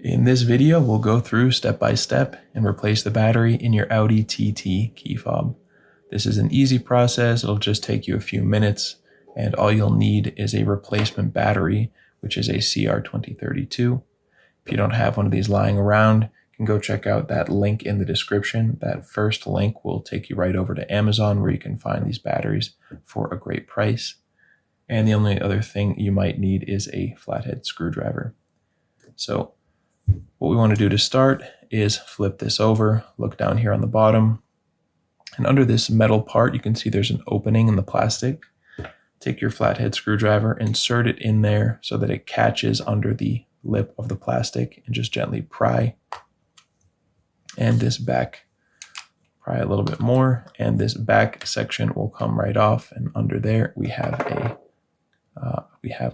In this video, we'll go through step by step and replace the battery in your Audi TT key fob. This is an easy process. It'll just take you a few minutes, and all you'll need is a replacement battery, which is a CR2032. If you don't have one of these lying around, you can go check out that link in the description. That first link will take you right over to Amazon, where you can find these batteries for a great price. And the only other thing you might need is a flathead screwdriver. So what we want to do to start is flip this over, look down here on the bottom, and under this metal part, you can see there's an opening in the plastic. Take your flathead screwdriver, insert it in there so that it catches under the lip of the plastic, and just gently pry. And this back, pry a little bit more, and this back section will come right off, and under there we have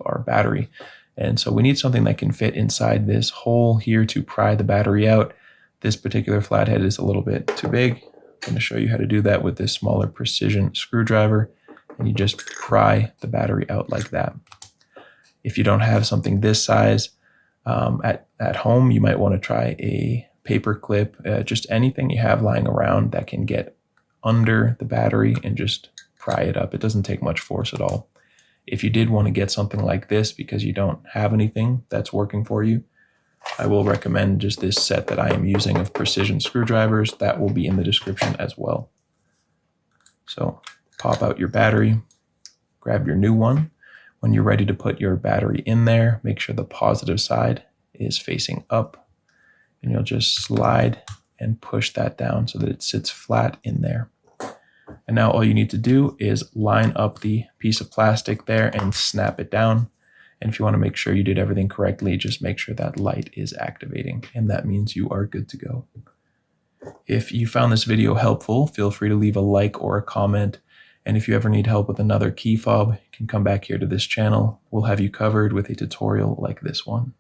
our battery. And so we need something that can fit inside this hole here to pry the battery out. This particular flathead is a little bit too big. I'm going to show you how to do that with this smaller precision screwdriver, and you just pry the battery out like that. If you don't have something this size at home, you might want to try a paper clip, just anything you have lying around that can get under the battery and just pry it up. It doesn't take much force at all. If you did want to get something like this because you don't have anything that's working for you, I will recommend just this set that I am using of precision screwdrivers. That will be in the description as well. So pop out your battery, grab your new one. When you're ready to put your battery in there, make sure the positive side is facing up, and you'll just slide and push that down so that it sits flat in there. And now all you need to do is line up the piece of plastic there and snap it down. And if you want to make sure you did everything correctly, just make sure that light is activating, and that means you are good to go. If you found this video helpful, feel free to leave a like or a comment. And if you ever need help with another key fob, you can come back here to this channel. We'll have you covered with a tutorial like this one.